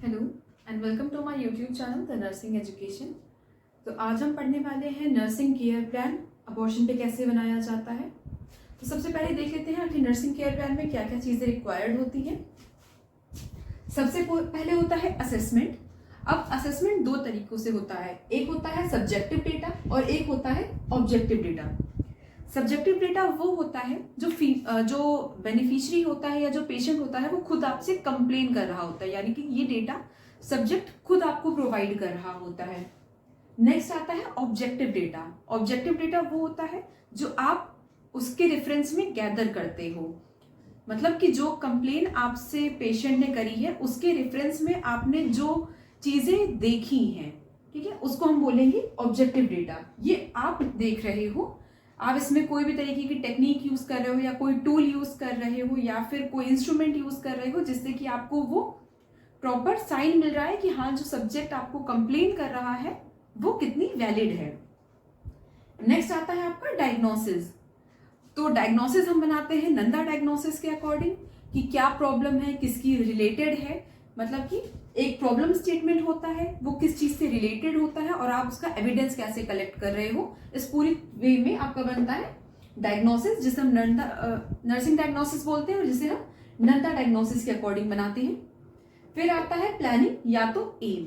Hello and welcome to my YouTube channel the nursing education. तो आज हम पढ़ने वाले हैं नर्सिंग केयर प्लान अबॉर्शन पे कैसे बनाया जाता है। तो सबसे पहले देख लेते हैं कि नर्सिंग केयर प्लान में क्या क्या चीज़ें रिक्वायर्ड होती हैं। सबसे पहले होता है असेसमेंट। अब असेसमेंट दो तरीकों से होता है, एक होता है सब्जेक्टिव डेटा और एक होता है ऑब्जेक्टिव डेटा। सब्जेक्टिव डेटा वो होता है जो बेनिफिशियरी होता है या जो पेशेंट होता है वो खुद आपसे कंप्लेन कर रहा होता है, यानी कि ये डेटा सब्जेक्ट खुद आपको प्रोवाइड कर रहा होता है। नेक्स्ट आता है ऑब्जेक्टिव डेटा। ऑब्जेक्टिव डेटा वो होता है जो आप उसके रेफरेंस में गैदर करते हो, मतलब कि जो कंप्लेन आपसे पेशेंट ने करी है उसके रेफरेंस में आपने जो चीजें देखी हैं, ठीक है, उसको हम बोलेंगे ऑब्जेक्टिव डेटा। ये आप देख रहे हो, आप इसमें कोई भी तरीके की टेक्निक यूज कर रहे हो या कोई टूल यूज कर रहे हो या फिर कोई इंस्ट्रूमेंट यूज कर रहे हो जिससे कि आपको वो प्रॉपर साइन मिल रहा है कि हाँ, जो सब्जेक्ट आपको कंप्लेन कर रहा है वो कितनी वैलिड है। नेक्स्ट आता है आपका डायग्नोसिस। तो डायग्नोसिस हम बनाते हैं नंदा डायग्नोसिस के अकॉर्डिंग कि क्या प्रॉब्लम है, किसकी रिलेटेड है, मतलब कि एक प्रॉब्लम स्टेटमेंट होता है वो किस चीज से रिलेटेड होता है और आप उसका एविडेंस कैसे कलेक्ट कर रहे हो। इस पूरी वे में आपका बनता है डायग्नोसिस, जिसे हम नर्सिंग डायग्नोसिस बोलते हैं और जिसे हम नंदा डायग्नोसिस के अकॉर्डिंग बनाते हैं। फिर आता है प्लानिंग या तो एम।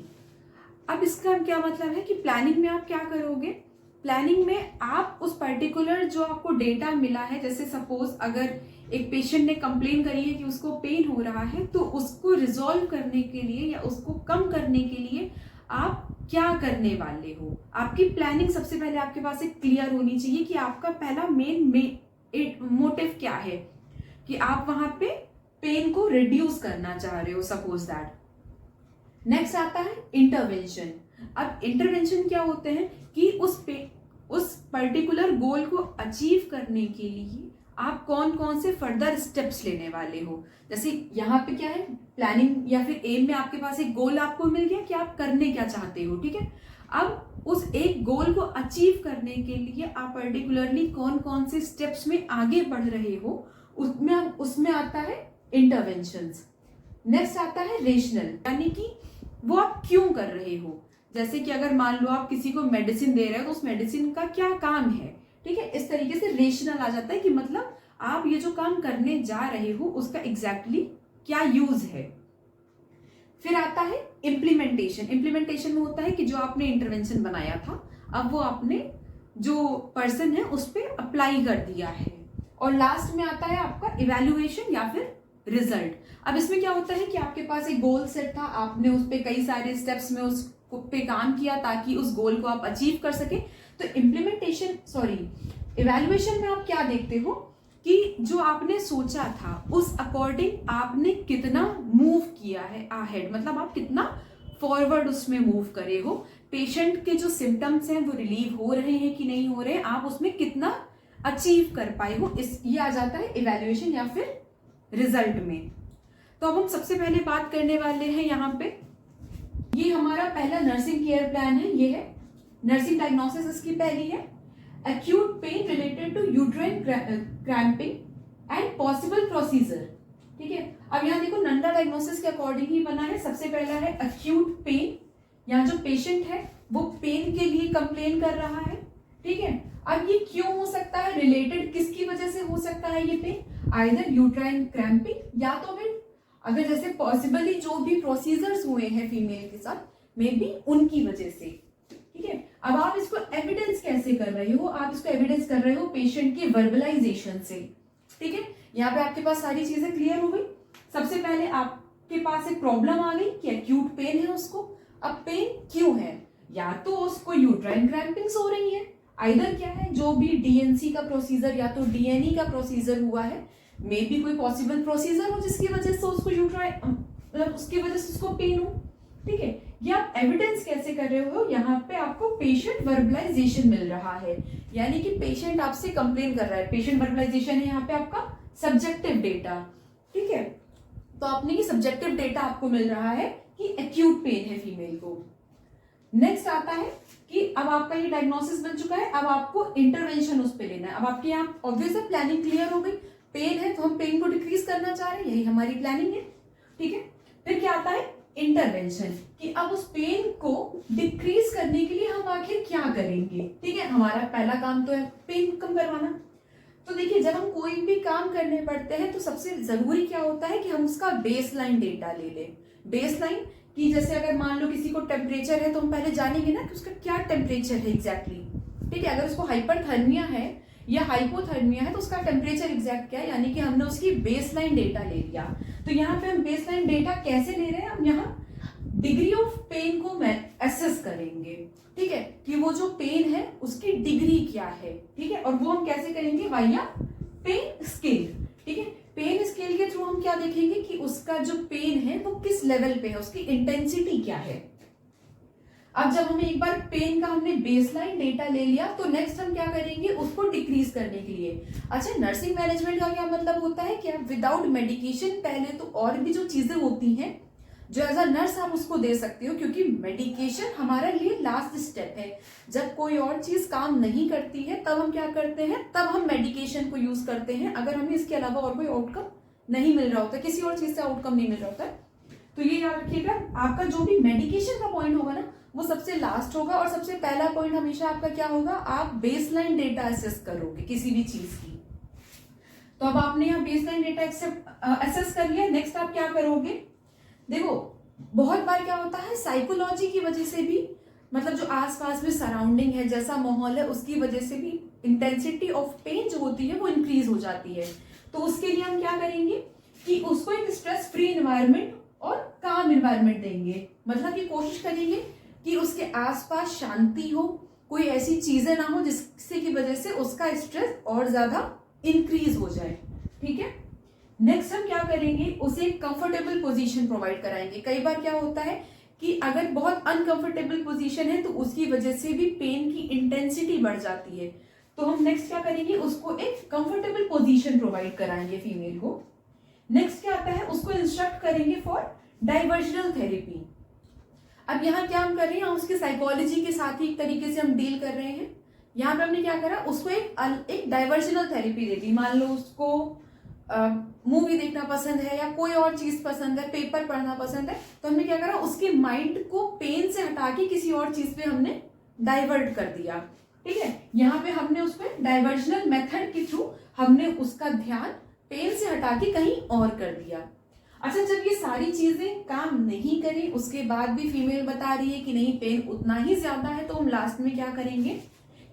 अब इसका क्या मतलब है कि प्लानिंग में आप क्या करोगे। प्लानिंग में आप उस पर्टिकुलर जो आपको डेटा मिला है, जैसे सपोज अगर एक पेशेंट ने कंप्लेन करी है कि उसको पेन हो रहा है, तो उसको रिजॉल्व करने के लिए या उसको कम करने के लिए आप क्या करने वाले हो। आपकी प्लानिंग सबसे पहले आपके पास एक क्लियर होनी चाहिए कि आपका पहला मेन मोटिव क्या है, कि आप वहां पे पेन को रिड्यूस करना चाह रहे हो, सपोज दैट। नेक्स्ट आता है इंटरवेंशन। अब इंटरवेंशन क्या होते हैं कि उस पर्टिकुलर गोल को अचीव करने के लिए आप कौन कौन से फर्दर स्टेप्स लेने वाले हो। जैसे यहाँ पे क्या है, प्लानिंग या फिर एम में आपके पास एक गोल आपको मिल गया कि आप करने क्या चाहते हो, ठीक है। अब उस एक गोल को अचीव करने के लिए आप पर्टिकुलरली कौन कौन से स्टेप्स में आगे बढ़ रहे हो, उसमें आता है इंटरवेंशंस। नेक्स्ट आता है रेशनल, यानी कि वो आप क्यों कर रहे हो। जैसे कि अगर मान लो आप किसी को मेडिसिन दे रहे हो तो उस मेडिसिन का क्या काम है, ठीक है। इस तरीके से रेशनल आ जाता है कि मतलब आप ये जो काम करने जा रहे हो उसका एग्जैक्टली क्या यूज है। फिर आता है इम्प्लीमेंटेशन। इम्प्लीमेंटेशन में होता है कि जो आपने इंटरवेंशन बनाया था अब वो आपने जो पर्सन है उस पर अप्लाई कर दिया है। और लास्ट में आता है आपका इवेल्युएशन या फिर रिजल्ट। अब इसमें क्या होता है कि आपके पास एक गोल सेट था, आपने उस पर कई सारे स्टेप्स में उस पे काम किया ताकि उस गोल को आप अचीव कर सके। तो इवेल्युएशन में आप क्या देखते हो कि जो आपने सोचा था उस अकॉर्डिंग आपने कितना मूव किया है अहेड, मतलब आप कितना फॉरवर्ड उसमें मूव करे हो। पेशेंट के जो सिम्टम्स हैं वो रिलीव हो रहे हैं कि नहीं हो रहे, आप उसमें कितना अचीव कर पाए हो, ये आ जाता है इवेल्युएशन या फिर रिजल्ट में। तो अब हम सबसे पहले बात करने वाले हैं यहाँ पे, ये हमारा पहला नर्सिंग केयर प्लान है, ये है नर्सिंग डायग्नोसिस। इसकी पहली है acute pain related to uterine cramping and possible procedure, ठीक है। अब यहाँ देखो नंदा डायग्नोसिस के अकॉर्डिंग ही बना है। सबसे पहला है एक्यूट पेन, यहाँ जो पेशेंट है वो पेन के लिए कंप्लेन कर रहा है, ठीक है। अब ये क्यों हो सकता है, रिलेटेड किसकी वजह से हो सकता है ये पेन, आइदर यूट्राइन क्रैम्पिंग या तो फिर अगर जैसे पॉसिबली जो भी प्रोसीजर्स हुए हैं फीमेल के साथ मे बी उनकी वजह से, ठीक है। अब आप इसको एविडेंस कैसे कर रहे हो, आप इसको एविडेंस कर रहे हो पेशेंट के वर्बलाइजेशन से, ठीक है। यहाँ पे आपके पास सारी चीजें क्लियर हो गई। सबसे पहले आपके पास एक प्रॉब्लम आ गई कि एक्यूट पेन है उसको। अब पेन क्यों है, या तो उसको यूट्राइन क्रैम्पिंग्स हो रही है, आइदर क्या है जो भी डीएनसी का प्रोसीजर या तो डीएनई का प्रोसीजर हुआ है, मे बी कोई पॉसिबल प्रोसीजर हो जिसकी वजह से उसको मतलब उसकी वजह से उसको पेन हो, ठीक है। ये आप एविडेंस कैसे कर रहे हो, यहाँ पे आपको पेशेंट वर्बलाइजेशन मिल रहा है, यानी कि पेशेंट आपसे कंप्लेन कर रहा है। पेशेंट वर्बलाइजेशन है यहाँ पे आपका सब्जेक्टिव डेटा, ठीक है। तो आपने की सब्जेक्टिव डेटा आपको मिल रहा है कि एक्यूट पेन है फीमेल को। नेक्स्ट आता है कि अब आपका ये डायग्नोसिस बन चुका है, अब आपको इंटरवेंशन उस पर लेना है। अब आपके यहाँ ऑब्वियस है प्लानिंग क्लियर हो गई, पेन है तो हम पेन को डिक्रीज करना चाह रहे हैं, यही हमारी प्लानिंग है, ठीक है। फिर क्या आता है इंटरवेंशन, कि अब उस पेन को डिक्रीज करने के लिए हम आखिर क्या करेंगे। ठीक है, हमारा पहला काम तो है पेन कम करवाना। तो देखिए, जब हम कोई भी काम करने पड़ते हैं तो सबसे जरूरी क्या होता है कि हम उसका बेसलाइन डेटा ले लें। बेसलाइन कि जैसे अगर मान लो किसी को टेम्परेचर है तो हम पहले जानेंगे ना कि उसका क्या टेम्परेचर है एग्जैक्टली। ठीक है, अगर उसको हाइपरथर्मिया है या हाइपोथर्मिया है तो उसका टेम्परेचर एग्जैक्ट क्या है, यानी कि हमने उसकी बेसलाइन डेटा ले लिया। तो यहाँ पे हम बेसलाइन डेटा कैसे ले रहे हैं, हम यहाँ डिग्री ऑफ पेन को एसेस करेंगे। ठीक है, कि वो जो पेन है उसकी डिग्री क्या है। ठीक है, और वो हम कैसे करेंगे, वाया पेन स्केल। ठीक है, पेन स्केल के थ्रू हम क्या देखेंगे कि उसका जो पेन है वो किस लेवल पे है, उसकी इंटेंसिटी क्या है। अब जब हमें एक बार पेन का हमने बेसलाइन डेटा ले लिया तो नेक्स्ट हम क्या करेंगे, उसको डिक्रीज करने के लिए। अच्छा, नर्सिंग मैनेजमेंट का क्या मतलब होता है कि आप विदाउट मेडिकेशन पहले तो और भी जो चीजें होती हैं जो एज अ नर्स आप उसको दे सकते हो, क्योंकि मेडिकेशन हमारे लिए लास्ट स्टेप है। जब कोई और चीज काम नहीं करती है तब हम क्या करते हैं, तब हम मेडिकेशन को यूज करते हैं, अगर हमें इसके अलावा और कोई आउटकम नहीं मिल रहा होता, किसी और चीज से आउटकम नहीं मिल रहा होता। तो ये याद रखिएगा, आपका जो भी मेडिकेशन का पॉइंट होगा ना वो सबसे लास्ट होगा, और सबसे पहला पॉइंट हमेशा आपका क्या होगा, आप बेसलाइन डेटा एसेस करोगे किसी भी चीज की। तो अब आपने यहाँ बेसलाइन डेटा एसेस कर लिया, नेक्स्ट आप क्या करोगे। देखो, बहुत बार क्या होता है, साइकोलॉजी की वजह से भी, मतलब जो आसपास में सराउंडिंग है, जैसा माहौल है, उसकी वजह से भी इंटेंसिटी ऑफ पेन जो होती है वो इंक्रीज हो जाती है। तो उसके लिए हम क्या करेंगे कि उसको एक स्ट्रेस फ्री एनवायरनमेंट और काम एनवायरनमेंट देंगे। मतलब कि कोशिश करेंगे कि उसके आसपास शांति हो, कोई ऐसी चीजें ना हो जिससे की वजह से उसका स्ट्रेस और ज्यादा इंक्रीज हो जाए। ठीक है, नेक्स्ट हम क्या करेंगे, उसे कंफर्टेबल पोजीशन प्रोवाइड कराएंगे। कई बार क्या होता है कि अगर बहुत अनकंफर्टेबल पोजीशन है तो उसकी वजह से भी पेन की इंटेंसिटी बढ़ जाती है। तो हम नेक्स्ट क्या करेंगे, उसको एक कंफर्टेबल पोजीशन प्रोवाइड कराएंगे फीमेल को। नेक्स्ट क्या आता है, उसको इंस्ट्रक्ट करेंगे फॉर डाइवर्जनल थेरेपी। अब यहाँ क्या हम कर रहे हैं, हम उसकी साइकोलॉजी के साथ ही एक तरीके से हम डील कर रहे हैं। यहाँ पे हमने क्या करा, उसको एक डाइवर्जनल थेरेपी दे दी। मान लो उसको मूवी देखना पसंद है या कोई और चीज पसंद है, पेपर पढ़ना पसंद है, तो हमने क्या करा, उसके माइंड को पेन से हटा के किसी और चीज पे हमने डाइवर्ट कर दिया। ठीक है, यहाँ पे हमने उस पर डाइवर्जनल मेथड के थ्रू हमने उसका ध्यान पेन से हटा के कहीं और कर दिया। अच्छा, जब ये सारी चीजें काम नहीं करी, उसके बाद भी फीमेल बता रही है कि नहीं पेन उतना ही ज्यादा है, तो हम लास्ट में क्या करेंगे,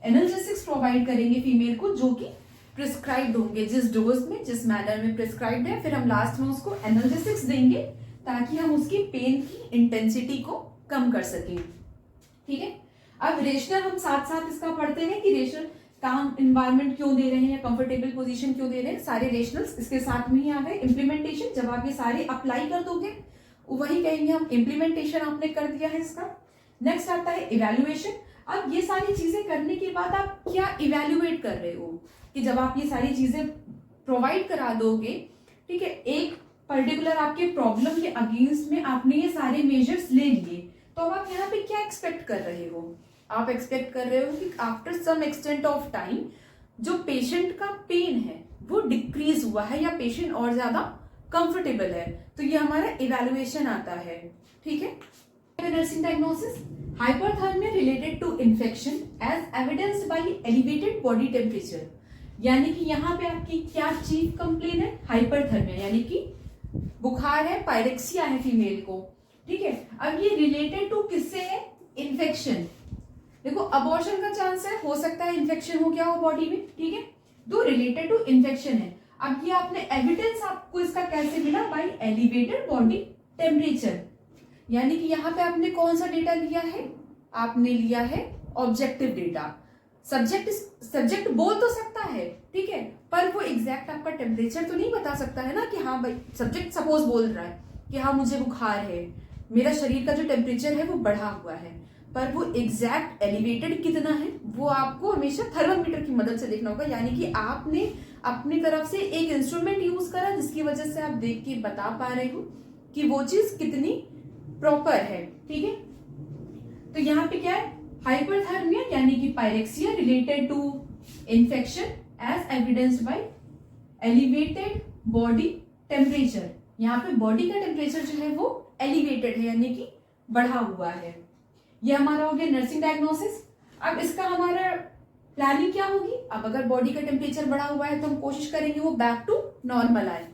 एनाल्जेसिक्स प्रोवाइड करेंगे फीमेल को, जो कि प्रिस्क्राइब्ड होंगे, जिस डोज में, जिस मैनर में प्रिस्क्राइब्ड है। फिर हम लास्ट में उसको एनाल्जेसिक्स देंगे ताकि हम उसकी पेन की इंटेंसिटी को कम कर सकें। ठीक है, अब रेशनल हम साथ साथ इसका पढ़ते हैं कि रेशनल काम एनवायरनमेंट क्यों दे रहे हैं या कंफर्टेबल पोजीशन क्यों दे रहे हैं, सारे रेशनल्स इसके साथ में ही आ गए। इम्प्लीमेंटेशन, जब आप ये सारे अप्लाई कर दोगे वही कहेंगे हम इम्प्लीमेंटेशन आपने कर दिया है इसका। नेक्स्ट आता है इवैल्यूएशन। अब ये सारी चीजें करने के बाद आप क्या इवैल्यूएट कर रहे हो, कि जब आप ये सारी चीजें प्रोवाइड करा दोगे, ठीक है, एक पर्टिकुलर आपके प्रॉब्लम के अगेंस्ट में आपने ये सारे मेजर्स ले लिए, तो अब आप यहाँ पे क्या एक्सपेक्ट कर रहे हो, आप एक्सपेक्ट कर रहे हो कि after some extent of time जो पेशेंट का पेन है वो डिक्रीज हुआ है या पेशेंट और ज्यादा कंफर्टेबल है। तो ये हमारा इवैल्यूएशन आता है। ठीक है, nursing diagnosis, hyperthermia related to infection as evidenced by elevated body temperature. यानी कि यहाँ पे आपकी क्या चीफ कंप्लेन है, हाइपरथर्मिया, यानी कि बुखार है, पायरेक्सिया है फीमेल को। ठीक है, अब ये रिलेटेड टू किससे है, इन्फेक्शन। देखो, अबॉर्शन का चांस है, हो सकता है इन्फेक्शन हो गया हो बॉडी में। ठीक है, तो रिलेटेड टू इन्फेक्शन है। अब ये आपने एविडेंस आपको इसका कैसे मिला, बाय एलिवेटेड बॉडी टेम्परेचर। यानी कि यहाँ पे आपने कौन सा डेटा लिया है, आपने लिया है ऑब्जेक्टिव डेटा। सब्जेक्ट बोल तो सकता है, ठीक है, पर वो एग्जैक्ट आपका टेम्परेचर तो नहीं बता सकता है ना, कि हाँ भाई सब्जेक्ट सपोज बोल रहा है कि हाँ मुझे बुखार है, मेरा शरीर का जो टेम्परेचर है वो बढ़ा हुआ है, पर वो एग्जैक्ट एलिवेटेड कितना है वो आपको हमेशा थर्मामीटर की मदद से देखना होगा। यानी कि आपने अपनी तरफ से एक इंस्ट्रूमेंट यूज करा जिसकी वजह से आप देख के बता पा रहे हो कि वो चीज कितनी प्रॉपर है। ठीक है, तो यहाँ पे क्या है, हाइपरथर्मिया यानी कि pyrexia related to infection as evidenced by elevated body temperature. यहाँ पे बॉडी का टेम्परेचर जो है वो एलिवेटेड है, यानी कि बढ़ा हुआ है। ये हमारा हो गया नर्सिंग डायग्नोसिस। अब इसका हमारा प्लानिंग क्या होगी? अब अगर बॉडी का टेम्परेचर बढ़ा हुआ है तो हम कोशिश करेंगे वो बैक टू नॉर्मल आए,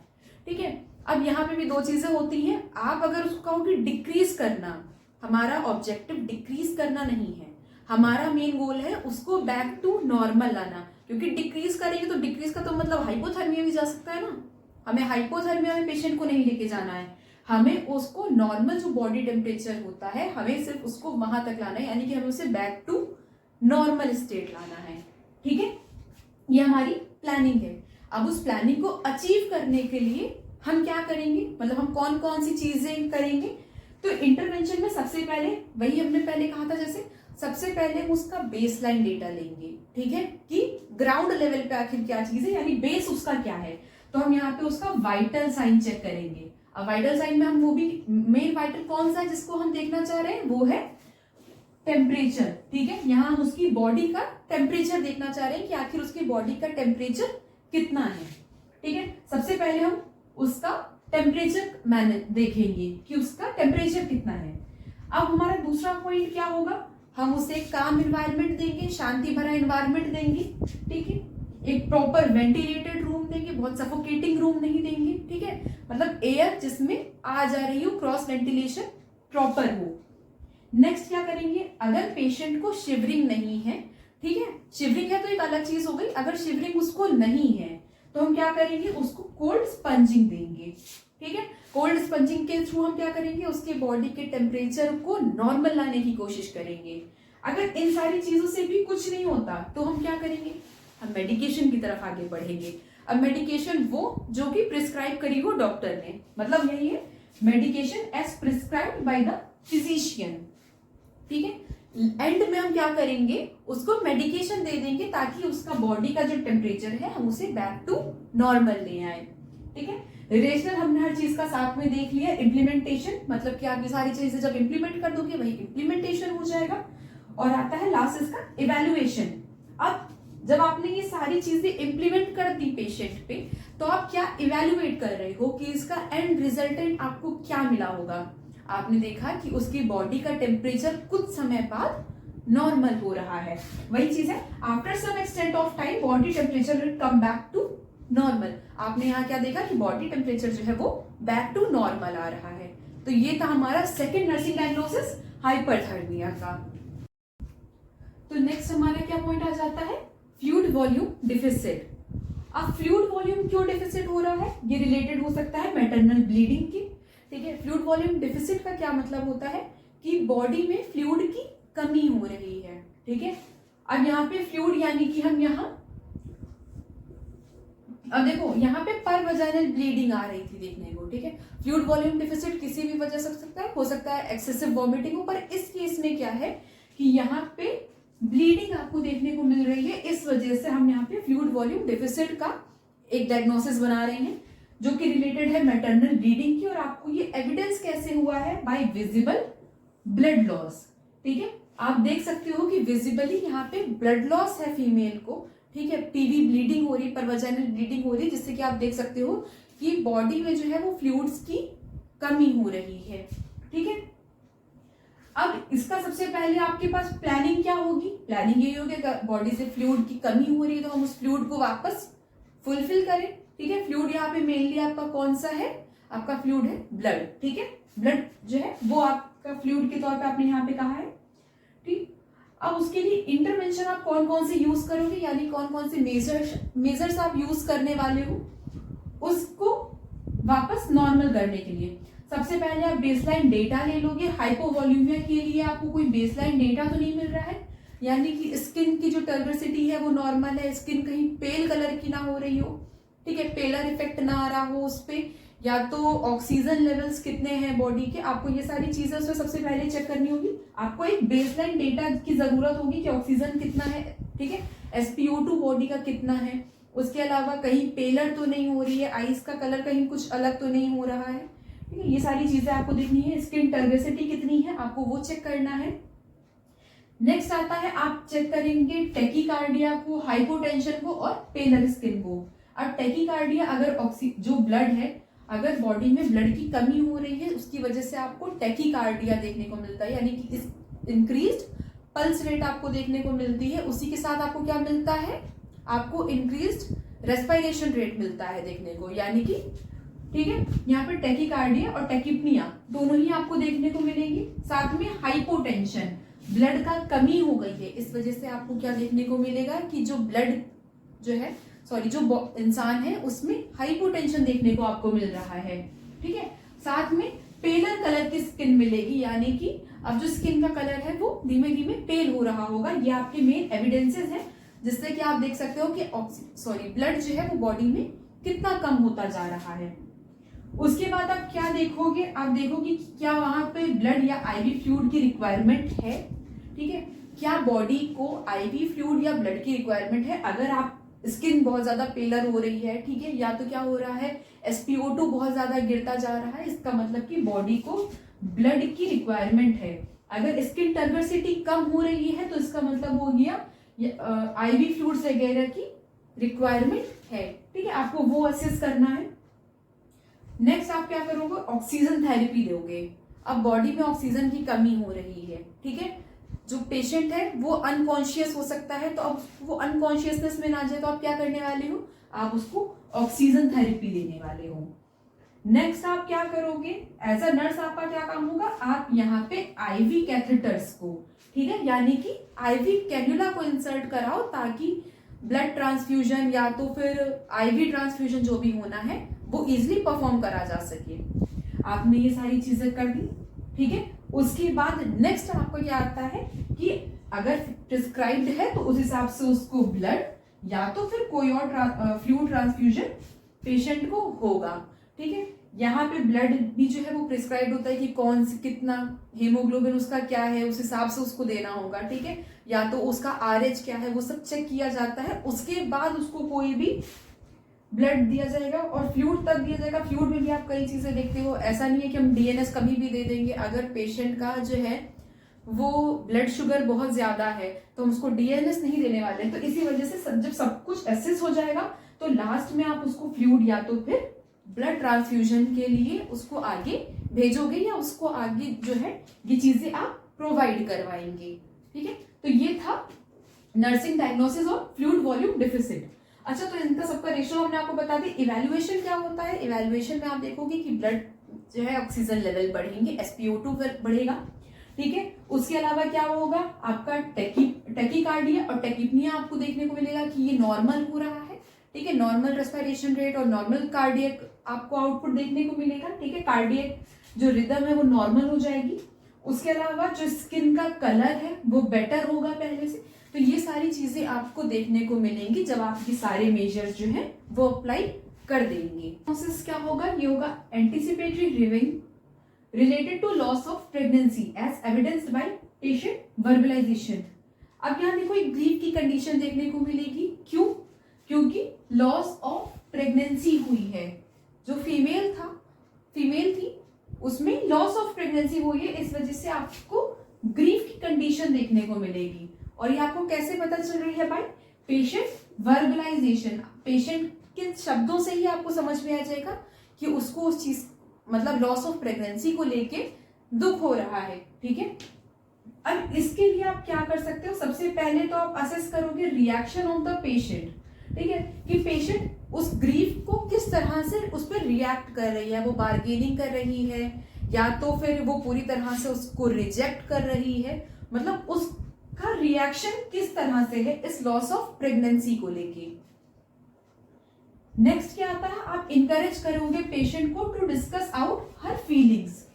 ठीक है। अब यहाँ पे भी दो चीजें होती हैं। आप अगर उसको कहोगे डिक्रीज करना, हमारा ऑब्जेक्टिव डिक्रीज करना नहीं है, हमारा मेन गोल है उसको बैक टू नॉर्मल लाना, क्योंकि डिक्रीज करेंगे तो डिक्रीज का तो मतलब हाइपोथर्मिया भी जा सकता है ना। हमें हाइपोथर्मिया में पेशेंट को नहीं लेके जाना है, हमें उसको नॉर्मल जो बॉडी टेम्परेचर होता है हमें सिर्फ उसको वहां तक लाना है, यानी कि हमें उसे बैक टू नॉर्मल स्टेट लाना है, ठीक है। ये हमारी प्लानिंग है। अब उस प्लानिंग को अचीव करने के लिए हम क्या करेंगे, मतलब हम कौन कौन सी चीजें करेंगे? तो इंटरवेंशन में सबसे पहले वही हमने पहले कहा था, जैसे सबसे पहले हम उसका बेसलाइन डेटा लेंगे, ठीक है, कि ग्राउंड लेवल पे आखिर क्या चीज है, यानी बेस उसका क्या है। तो हम यहाँ पे उसका वाइटल साइन चेक करेंगे। अब वाइटल साइन में हम वो भी मेन वाइटल कौन सा है जिसको हम देखना चाह रहे हैं, वो है टेम्परेचर, ठीक है। यहाँ हम उसकी बॉडी का टेम्परेचर देखना चाह रहे हैं कि आखिर उसकी बॉडी का टेम्परेचर कितना है, ठीक है। सबसे पहले हम उसका टेम्परेचर देखेंगे कि उसका टेम्परेचर कितना है। अब हमारा दूसरा पॉइंट क्या होगा, हम उसे एक काम इन्वायरमेंट देंगे, शांति भरा इन्वायरमेंट देंगे, ठीक है। एक प्रॉपर वेंटिलेटेड रूम देंगे, बहुत सफोकेटिंग रूम नहीं देंगे, ठीक है, मतलब एयर जिसमें आ जा रही हो, क्रॉस वेंटिलेशन प्रॉपर हो। नेक्स्ट क्या करेंगे, अगर पेशेंट को शिवरिंग नहीं है, ठीक है, शिवरिंग है तो एक अलग चीज हो गई, अगर शिवरिंग उसको नहीं है तो हम क्या करेंगे, उसको कोल्ड स्पंजिंग देंगे, ठीक है। कोल्ड स्पंजिंग के थ्रू हम क्या करेंगे, उसके बॉडी के टेम्परेचर को नॉर्मल लाने की कोशिश करेंगे। अगर इन सारी चीजों से भी कुछ नहीं होता तो हम क्या करेंगे, हम मेडिकेशन की तरफ आगे बढ़ेंगे। अब मेडिकेशन वो जो कि प्रिस्क्राइब करी हो डॉक्टर ने, मतलब यही है medication as prescribed by the physician, ठीक है। एंड में हम क्या करेंगे, उसको मेडिकेशन दे देंगे ताकि उसका बॉडी का जो टेम्परेचर है हम उसे बैक टू नॉर्मल ले आए, ठीक है। रेशनल हमने हर चीज का साथ में देख लिया। इम्प्लीमेंटेशन मतलब कि आप ये सारी चीजें जब इम्प्लीमेंट कर दोगे वही इम्प्लीमेंटेशन हो जाएगा। और आता है लास्ट इसका इवैल्यूएशन। अब जब आपने ये सारी चीजें इम्प्लीमेंट कर दी पेशेंट पे, तो आप क्या इवैल्यूएट कर रहे हो कि इसका एंड रिजल्टेंट आपको क्या मिला होगा। आपने देखा कि उसकी बॉडी का टेम्परेचर कुछ समय बाद नॉर्मल हो रहा है, वही चीज है after some extent of time body temperature will come back to normal. आपने यहाँ क्या देखा कि बॉडी टेम्परेचर जो है वो बैक टू नॉर्मल आ रहा है। तो ये था हमारा सेकेंड नर्सिंग डायग्नोसिस हाइपरथर्मिया का। तो नेक्स्ट हमारा क्या पॉइंट आ जाता है, फ्लूइड वॉल्यूम डिफिसिट। अब फ्लूइड वॉल्यूम क्यों डिफिसिट हो रहा है, ये रिलेटेड हो सकता है मैटरनल ब्लीडिंग की, ठीक है। फ्लूइड वॉल्यूम डिफिसिट का क्या मतलब होता है कि बॉडी में फ्लूइड की कमी हो रही है, ठीक है। अब यहाँ पे फ्लूइड यानी कि हम यहाँ अब देखो यहाँ पे पर वजाइनल ब्लीडिंग आ रही थी देखने को, ठीक है। फ्लूइड वॉल्यूम डिफिसिट किसी भी वजह से हो सकता है एक्सेसिव वॉमिटिंग हो, पर इस केस में क्या है कि यहाँ पे ब्लीडिंग आपको देखने को मिल रही है, इस वजह से हम यहाँ पे फ्लूइड वॉल्यूम डिफिसिट का एक डायग्नोसिस बना रहे हैं जो कि रिलेटेड है मैटरनल ब्लीडिंग की। और आपको ये एविडेंस कैसे हुआ है, बाय विजिबल ब्लड लॉस, ठीक है। आप देख सकते हो कि विजिबली यहाँ पे ब्लड लॉस है फीमेल को, ठीक है, पीवी ब्लीडिंग हो रही, पर वजाइनल ब्लीडिंग हो रही, जिससे कि आप देख सकते हो कि बॉडी में जो है वो फ्लूइड्स की कमी हो रही है, ठीक है। अब इसका सबसे पहले आपके पास प्लानिंग क्या होगी, प्लानिंग यही होगी बॉडी से फ्लूइड की कमी हो रही है तो हम उस फ्लूइड को वापस फुलफिल करें, ठीक है। फ्लूइड यहाँ पे मेनली आपका कौन सा है, आपका फ्लूइड है ब्लड, ठीक है। ब्लड जो है वो आपका फ्लूइड के तौर पे आपने यहाँ पे कहा है, ठीक। अब उसके लिए इंटरवेंशन आप कौन कौन से यूज करोगे, यानी कौन कौन से मेजर्स आप यूज करने वाले हो उसको वापस नॉर्मल करने के लिए। सबसे पहले आप बेसलाइन डेटा ले लोगे। हाइपोवॉल्यूमिया के लिए आपको कोई बेसलाइन डेटा तो नहीं मिल रहा है, यानी कि स्किन की जो टर्बसिटी है वो नॉर्मल है, स्किन कहीं पेल कलर की ना हो रही हो, ठीक है, पेलर इफेक्ट ना आ रहा हो उस पे, या तो ऑक्सीजन लेवल्स कितने हैं बॉडी के, आपको ये सारी चीजें उसमें सबसे पहले चेक करनी होगी। आपको एक बेसलाइन डेटा की जरूरत होगी कि ऑक्सीजन कितना है, ठीक है, SpO2 बॉडी का कितना है, उसके अलावा कहीं पेलर तो नहीं हो रही है, आईज का कलर कहीं कुछ अलग तो नहीं हो रहा है, ठीक है, ये सारी चीजें आपको देखनी है। स्किन टर्बसिटी कितनी है आपको वो चेक करना है। नेक्स्ट आता है आप चेक करेंगे टेकीकार्डिया को, हाइपोटेंशन को और पेलर स्किन को। अब टेकीकार्डिया अगर जो ब्लड है अगर बॉडी में ब्लड की कमी हो रही है उसकी वजह से आपको टैकीकार्डिया देखने को मिलता है, यानी कि इंक्रीज्ड पल्स रेट आपको देखने को मिलती है। उसी के साथ आपको क्या मिलता है, आपको इंक्रीज्ड रेस्पिरेशन रेट मिलता है देखने को, यानी कि ठीक है, यहाँ पे टैकीकार्डिया और टैकीपनिया दोनों ही आपको देखने को मिलेंगी। साथ में हाइपोटेंशन, ब्लड का कमी हो गई है, इस वजह से आपको क्या देखने को मिलेगा कि जो ब्लड जो है जो इंसान है उसमें हाइपोटेंशन देखने को आपको मिल रहा है। ठीक है, साथ में पेलर कलर की स्किन मिलेगी, यानी कि अब जो स्किन का कलर है वो धीमे धीमे पेल हो रहा होगा। ये आपके मेन एविडेंसेस है जिससे कि आप देख सकते हो कि ब्लड जो है वो बॉडी में कितना कम होता जा रहा है। उसके बाद आप क्या देखोगे, आप देखोगे कि क्या वहां पे ब्लड या आईवी फ्लूइड की रिक्वायरमेंट है। ठीक है, क्या बॉडी को आईवी फ्लूइड या ब्लड की रिक्वायरमेंट है। अगर आप स्किन बहुत ज्यादा पेलर हो रही है, ठीक है, या तो क्या हो रहा है SpO2 बहुत ज्यादा गिरता जा रहा है, इसका मतलब कि बॉडी को ब्लड की रिक्वायरमेंट है। अगर स्किन टर्बसिटी कम हो रही है तो इसका मतलब हो गया आईवी फ्लूइड्स वगैरह की रिक्वायरमेंट है। ठीक है, आपको वो असेस करना है। नेक्स्ट आप क्या करोगे, ऑक्सीजन थेरेपी दोगे। अब बॉडी में ऑक्सीजन की कमी हो रही है, ठीक है, जो पेशेंट है वो अनकॉन्शियस हो सकता है, तो अब वो अनकॉन्शियसनेस में ना जाए तो आप क्या करने वाले हो, आप उसको ऑक्सीजन थेरेपी देने वाले हो। नेक्स्ट आप क्या करोगे, एज अ नर्स आपका क्या काम होगा, आप यहाँ पे आईवी कैथेटर्स को, ठीक है, यानी कि आईवी कैन्युला को इंसर्ट कराओ ताकि ब्लड ट्रांसफ्यूजन या तो फिर आईवी ट्रांसफ्यूजन जो भी होना है वो इजिली परफॉर्म करा जा सके। आपने ये सारी चीजें कर दी, ठीक है। उसके बाद नेक्स्ट आपको क्या आता है कि अगर प्रिस्क्राइब्ड है तो उस हिसाब से उसको ब्लड या तो फिर कोई और फ्लूइड ट्रांसफ्यूजन पेशेंट को होगा। ठीक है, यहाँ पे ब्लड भी जो है वो प्रिस्क्राइब्ड होता है कि कौन सी कितना हीमोग्लोबिन उसका क्या है, उस हिसाब से उसको देना होगा। ठीक है, या तो उसका RH क्या है वो सब चेक किया जाता है। उसके बाद उसको कोई भी ब्लड दिया जाएगा और फ्लूइड तक दिया जाएगा। फ्लूइड में भी आप कई चीजें देखते हो, ऐसा नहीं है कि हम DNS कभी भी दे देंगे। अगर पेशेंट का जो है वो ब्लड शुगर बहुत ज्यादा है तो हम उसको DNS नहीं देने वाले। तो इसी वजह से जब सब कुछ एसेस हो जाएगा तो लास्ट में आप उसको फ्लूइड या तो फिर ब्लड ट्रांसफ्यूजन के लिए उसको आगे भेजोगे या उसको आगे जो है ये चीजें आप प्रोवाइड करवाएंगे। ठीक है, तो ये था नर्सिंग डायग्नोसिस और फ्लूइड वॉल्यूम डिफिसिट। अच्छा, तो इनका सबका रेशियो हमने आपको बता दी। इवैल्यूएशन क्या होता है, इवैल्यूएशन में आप देखोगे कि ब्लड जो है ऑक्सीजन लेवल बढ़ेंगे, SpO2 बढ़ेगा। ठीक है, उसके अलावा क्या होगा, आपका टैकीकार्डिया और टैकीपनिया आपको देखने को मिलेगा कि ये नॉर्मल हो रहा है। ठीक है, नॉर्मल रेस्पिरेशन रेट और नॉर्मल कार्डियक आपको आउटपुट देखने को मिलेगा। ठीक है, कार्डियक जो रिदम है वो नॉर्मल हो जाएगी। उसके अलावा जो स्किन का कलर है वो बेटर होगा पहले से। तो ये सारी चीजें आपको देखने को मिलेंगी जब आप ये सारे मेजर्स जो है वो अप्लाई कर देंगे। प्रोसेस क्या होगा, ये होगा anticipatory grieving related to loss of pregnancy as evidenced by patient verbalisation. अब यहाँ देखो एक ग्रीफ की कंडीशन देखने को मिलेगी। क्यों, क्योंकि लॉस ऑफ प्रेगनेंसी हुई है। जो फीमेल थी उसमें लॉस ऑफ प्रेगनेंसी हुई है, इस वजह से आपको ग्रीफ की कंडीशन देखने को मिलेगी। और ये आपको कैसे पता चल रही है, बाय पेशेंट वर्बलाइजेशन। पेशेंट के शब्दों से ही आपको समझ में आ जाएगा कि उसको उस चीज मतलब लॉस ऑफ प्रेगनेंसी को लेके दुख हो रहा है। ठीक है, अब इसके लिए आप क्या कर सकते हो, सबसे पहले तो आप असेस करोगे रिएक्शन ऑफ द पेशेंट। ठीक है, कि पेशेंट उस ग्रीफ को किस तरह से उस पर रिएक्ट कर रही है, वो बार्गेनिंग कर रही है या तो फिर वो पूरी तरह से उसको रिजेक्ट कर रही है, मतलब उसका रिएक्शन किस तरह से है इस लॉस ऑफ प्रेगनेंसी को लेके। नेक्स्ट क्या आता है, आप इंकरेज करोगे पेशेंट को to discuss out her feelings.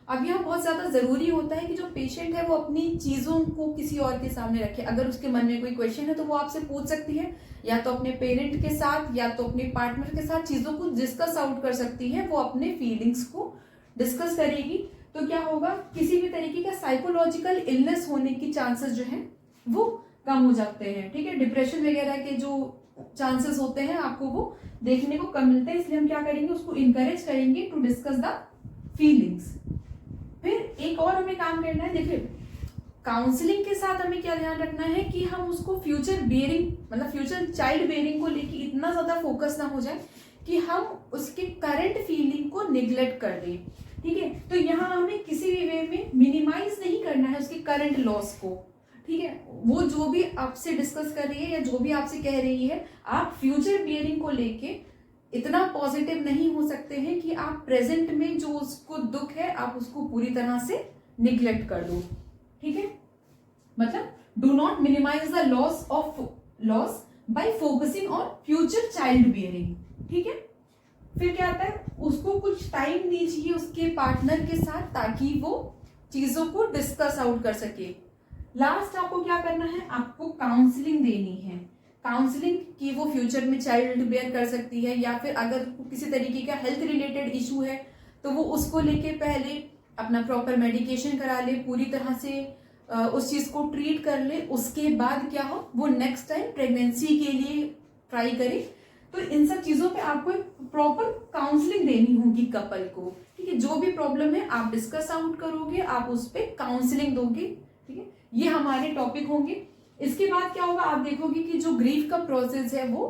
अब यह बहुत ज्यादा जरूरी होता है कि जो पेशेंट है वो अपनी चीजों को किसी और के सामने रखे। अगर उसके मन में कोई क्वेश्चन है तो वो आपसे पूछ सकती है, या तो अपने पेरेंट के साथ या तो अपने पार्टनर के साथ चीजों को डिस्कस आउट कर सकती है। वो अपने फीलिंग्स को डिस्कस करेगी तो क्या होगा, किसी भी तरीके का साइकोलॉजिकल इलनेस होने की चांसेस जो है वो कम हो जाते हैं। ठीक है, डिप्रेशन वगैरह के जो चांसेस होते हैं आपको वो देखने को कम मिलते हैं। इसलिए हम क्या करेंगे, उसको इंकरेज करेंगे टू डिस्कस द फीलिंग्स। फिर एक और हमें काम करना है, देखिए काउंसलिंग के साथ हमें क्या ध्यान रखना है कि हम उसको फ्यूचर बियरिंग मतलब फ्यूचर चाइल्ड बियरिंग को लेके इतना ज्यादा फोकस ना हो जाए कि हम उसके करंट फीलिंग को निग्लेक्ट कर दें, ठीक है। तो यहाँ हमें किसी भी वे में मिनिमाइज नहीं करना है उसके करंट लॉस को, ठीक है। वो जो भी आपसे डिस्कस कर रही है या जो भी आपसे कह रही है, आप फ्यूचर बियरिंग को लेके इतना पॉजिटिव नहीं हो सकते हैं कि आप प्रेजेंट में जो उसको दुख है आप उसको पूरी तरह से निग्लेक्ट कर दो, ठीक है। मतलब do not minimise the loss by focusing on future child bearing, ठीक है। फिर क्या आता है, उसको कुछ टाइम दीजिए उसके पार्टनर के साथ ताकि वो चीजों को डिस्कस आउट कर सके। लास्ट आपको क्या करना है, आपको काउंसलिंग देनी है। काउंसलिंग कि वो फ्यूचर में चाइल्ड बेयर कर सकती है या फिर अगर किसी तरीके का हेल्थ रिलेटेड इशू है तो वो उसको लेके पहले अपना प्रॉपर मेडिकेशन करा ले, पूरी तरह से उस चीज को ट्रीट कर ले। उसके बाद क्या हो, वो नेक्स्ट टाइम प्रेगनेंसी के लिए ट्राई करे। तो इन सब चीजों पे आपको एक प्रॉपर काउंसलिंग देनी होगी कपल को, ठीक है। जो भी प्रॉब्लम है आप डिस्कस आउट करोगे, आप उस पर काउंसलिंग दोगे, ठीक है। ये हमारे टॉपिक होंगे। इसके बाद क्या होगा, आप देखोगे कि जो ग्रीफ का प्रोसेस है वो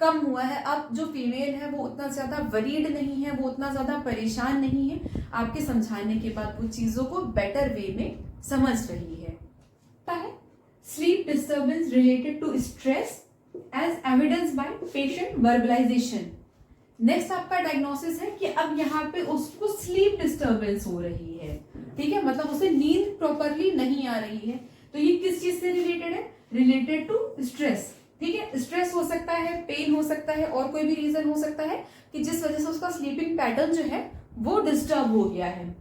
कम हुआ है। अब जो फीमेल है वो उतना ज्यादा वरीड नहीं है, वो उतना ज्यादा परेशान नहीं है। आपके समझाने के बाद वो चीजों को बेटर वे में समझ रही है। Sleep disturbance related to stress as evidence by patient verbalisation. Next आपका डायग्नोसिस है कि अब यहाँ पे उसको स्लीप डिस्टर्बेंस हो रही है, ठीक है। मतलब उसे नींद प्रॉपरली नहीं आ रही है। तो ये किस चीज से रिलेटेड है, रिलेटेड टू स्ट्रेस, ठीक है। स्ट्रेस हो सकता है, पेन हो सकता है, और कोई भी रीजन हो सकता है कि जिस वजह से उसका स्लीपिंग पैटर्न जो है वो डिस्टर्ब हो गया है।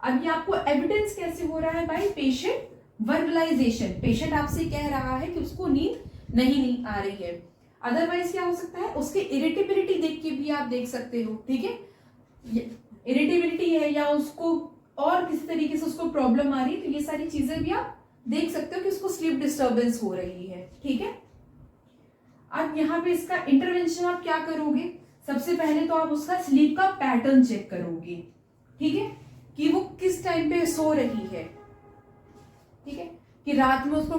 अब ये आपको एविडेंस कैसे हो रहा है, बाय पेशेंट वर्बलाइजेशन। पेशेंट आपसे कह रहा है कि उसको नींद नहीं आ रही है। अदरवाइज क्या हो सकता है, उसके इरिटेबिलिटी देख के भी आप देख सकते हो, ठीक है। इरिटेबिलिटी है या उसको और किसी तरीके से उसको प्रॉब्लम आ रही है, तो ये सारी चीजें भी आप देख सकते हो कि उसको स्लीप डिस्टर्बेंस हो रही है, ठीक है। अब यहाँ पे इसका इंटरवेंशन आप क्या करोगे, सबसे पहले तो आप उसका स्लीप का पैटर्न चेक करोगे, ठीक है, कि वो किस टाइम पे सो रही है, ठीक है, कि रात में उसको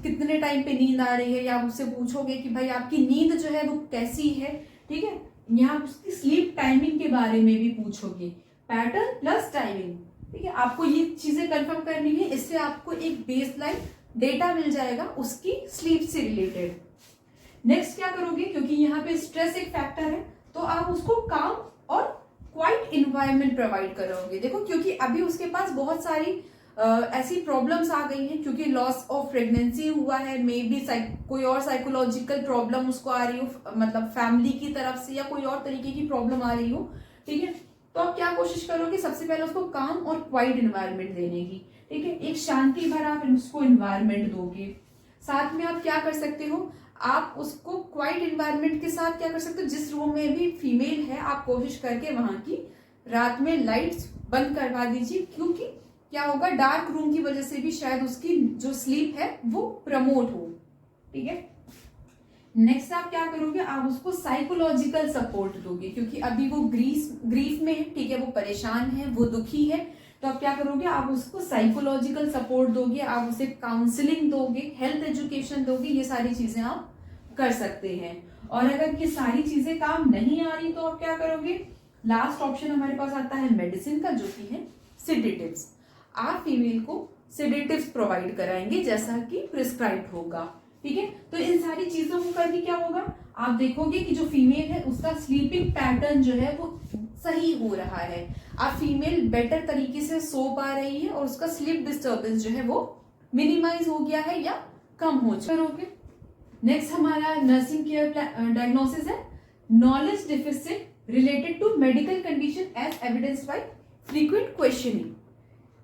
कितने टाइम पे नींद आ रही है। या आप उससे पूछोगे कि भाई आपकी नींद जो है वो कैसी है, ठीक है। यहाँ उसकी स्लीप टाइमिंग के बारे में भी पूछोगे, पैटर्न प्लस टाइमिंग, ठीक है। आपको ये चीजें कंफर्म करनी है, इससे आपको एक बेसलाइन डेटा मिल जाएगा उसकी स्लीप से रिलेटेड। नेक्स्ट क्या करोगे, क्योंकि यहाँ पे स्ट्रेस एक फैक्टर है, तो आप उसको काम और क्वाइट इन्वायरमेंट प्रोवाइड करोगे। देखो, क्योंकि अभी उसके पास बहुत सारी ऐसी प्रॉब्लम्स आ गई हैं, क्योंकि लॉस ऑफ प्रेगनेंसी हुआ है, मे बी कोई और साइकोलॉजिकल प्रॉब्लम उसको आ रही हो, मतलब फैमिली की तरफ से, या कोई और तरीके की प्रॉब्लम आ रही हो, ठीक है। तो आप क्या कोशिश करोगे, सबसे पहले उसको काम और क्वाइट इन्वायरमेंट देने की, ठीक है। एक शांति भरा आप उसको इन्वायरमेंट दोगे। साथ में आप क्या कर सकते हो, आप उसको क्वाइट इन्वायरमेंट के साथ क्या कर सकते हो, जिस रूम में भी फीमेल है आप कोशिश करके वहां की रात में लाइट्स बंद करवा दीजिए, क्योंकि क्या होगा, डार्क रूम की वजह से भी शायद उसकी जो स्लीप है वो प्रमोट हो, ठीक है। नेक्स्ट आप क्या करोगे, आप उसको साइकोलॉजिकल सपोर्ट दोगे, क्योंकि अभी वो ग्रीफ में है, ठीक है, वो परेशान है, वो दुखी है। तो आप क्या करोगे, आप उसको साइकोलॉजिकल सपोर्ट दोगे, आप उसे काउंसलिंग दोगे, हेल्थ एजुकेशन दोगे, ये सारी चीजें आप कर सकते हैं। और अगर ये सारी चीजें काम नहीं आ रही तो आप क्या करोगे, लास्ट ऑप्शन हमारे पास आता है मेडिसिन का, जो कि है सेडेटिव्स। आप फीमेल को सेडेटिव्स प्रोवाइड कराएंगे जैसा कि प्रिस्क्राइब्ड होगा, ठीक है। तो इन सारी चीजों को करके क्या होगा, आप देखोगे कि जो फीमेल है उसका स्लीपिंग पैटर्न जो है वो सही हो रहा है। आप फीमेल बेटर तरीके से सो पा रही है और उसका स्लीप डिस्टर्बेंस जो है वो मिनिमाइज हो गया है या कम हो चुका है। नेक्स्ट हमारा नर्सिंग केयर डायग्नोसिस है, knowledge deficit related to medical condition as evidence by frequent questioning.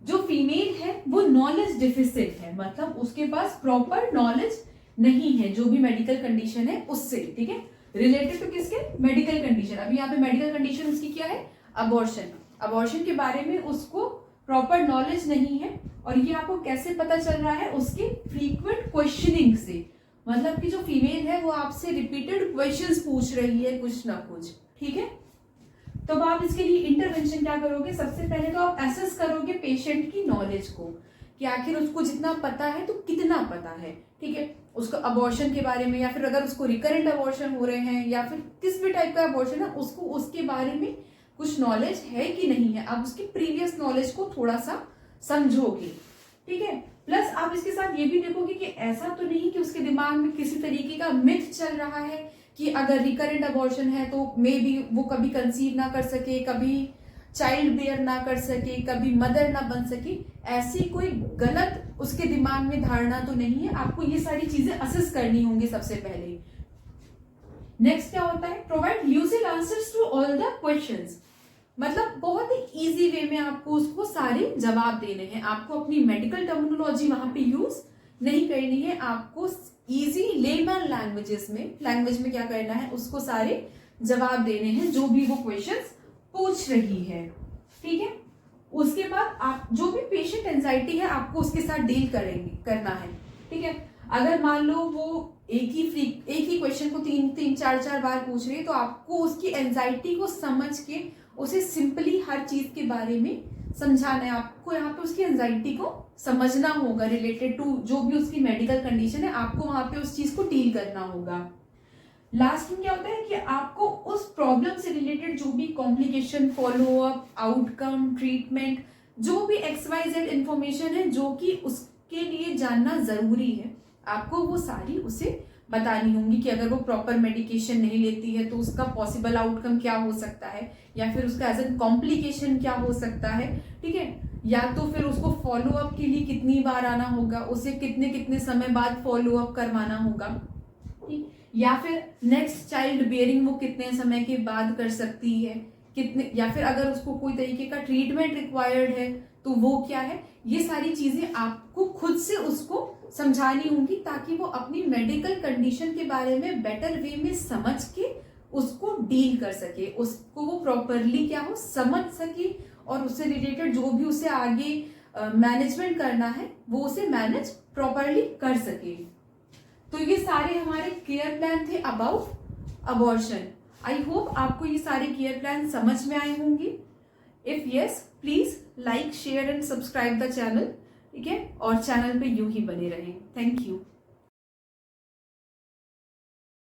जो फीमेल है वो नॉलेज डिफिसिट है, मतलब उसके पास प्रॉपर नॉलेज नहीं है जो भी मेडिकल कंडीशन है उससे, ठीक है। रिलेटेड टू किसके, मेडिकल कंडीशन। अभी यहाँ पे मेडिकल कंडीशन उसकी क्या है, अबॉर्शन। अबॉर्शन के बारे में उसको प्रॉपर नॉलेज नहीं है, और ये आपको कैसे पता चल रहा है, उसके फ्रीक्वेंट क्वेश्चनिंग से। मतलब कि जो फीमेल है वो आपसे रिपीटेड क्वेश्चंस पूछ रही है कुछ ना कुछ, ठीक है। तो अब आप इसके लिए इंटरवेंशन क्या करोगे, सबसे पहले तो आप एसेस करोगे पेशेंट की नॉलेज को, कि आखिर उसको जितना पता है तो कितना पता है, ठीक है, उसको अबॉर्शन के बारे में, या फिर अगर उसको रिकरेंट अबॉर्शन हो रहे हैं या फिर किस भी टाइप का अबॉर्शन है उसको उसके बारे में कुछ नॉलेज है कि नहीं है। आप उसकी प्रीवियस नॉलेज को थोड़ा सा समझोगे, ठीक है। प्लस आप इसके साथ ये भी देखोगे कि ऐसा तो नहीं कि उसके दिमाग में किसी तरीके का मिथ चल रहा है कि अगर रिकरेंट अबॉर्शन है तो मे बी वो कभी कंसीव ना कर सके, कभी चाइल्ड बेयर ना कर सके, कभी मदर ना बन सके। ऐसी कोई गलत उसके दिमाग में धारणा तो नहीं है। आपको ये सारी चीजें असेस करनी होंगी सबसे पहले। नेक्स्ट क्या होता है, provide lucid answers to all the questions. मतलब बहुत ही इजी वे में आपको उसको सारे जवाब देने हैं। आपको अपनी मेडिकल टर्मिनोलॉजी वहां पे यूज नहीं करनी है। आपको इजी लेमन लैंग्वेज में क्या करना है, उसको सारे जवाब देने हैं जो भी वो क्वेश्चंस पूछ रही है, ठीक है। उसके बाद आप जो भी पेशेंट एंजाइटी है आपको उसके साथ डील करना है, ठीक है। अगर मान लो वो एक ही क्वेश्चन को तीन चार बार पूछ रही है तो आपको उसकी एंजाइटी को समझ के उसे सिंपली हर चीज के बारे में समझाना है। आपको यहाँ पे उसकी एंजाइटी को समझना होगा रिलेटेड टू जो भी उसकी मेडिकल कंडीशन है, आपको वहां पे उस चीज को डील करना होगा। लास्ट में क्या होता है कि आपको उस प्रॉब्लम से रिलेटेड जो भी कॉम्प्लिकेशन, फॉलोअप, आउटकम, ट्रीटमेंट, जो भी XYZ इंफॉर्मेशन है जो कि उसके लिए जानना जरूरी है, आपको वो सारी उसे बतानी होंगी कि अगर वो प्रॉपर मेडिकेशन नहीं लेती है तो उसका पॉसिबल आउटकम क्या हो सकता है, या फिर उसका एज एन कॉम्प्लिकेशन क्या हो सकता है, ठीक है। या तो फिर उसको फॉलोअप के लिए कितनी बार आना होगा, उसे कितने कितने समय बाद फॉलोअप करवाना होगा, ठीक। या फिर नेक्स्ट चाइल्ड बेयरिंग वो कितने समय के बाद कर सकती है, कितने, या फिर अगर उसको कोई तरीके का ट्रीटमेंट रिक्वायर्ड है तो वो क्या है। ये सारी चीजें आपको खुद से उसको समझानी होंगी ताकि वो अपनी मेडिकल कंडीशन के बारे में बेटर वे में समझ के उसको डील कर सके, उसको वो प्रॉपरली क्या हो समझ सके, और उससे रिलेटेड जो भी उसे आगे मैनेजमेंट करना है वो उसे मैनेज प्रॉपरली कर सके। तो ये सारे हमारे केयर प्लान थे अबाउट अबॉर्शन। आई होप आपको ये सारे केयर प्लान समझ में आए होंगे। If yes, please like, share and subscribe the channel, ठीक है, और चैनल पे यूं ही बने रहें। Thank you.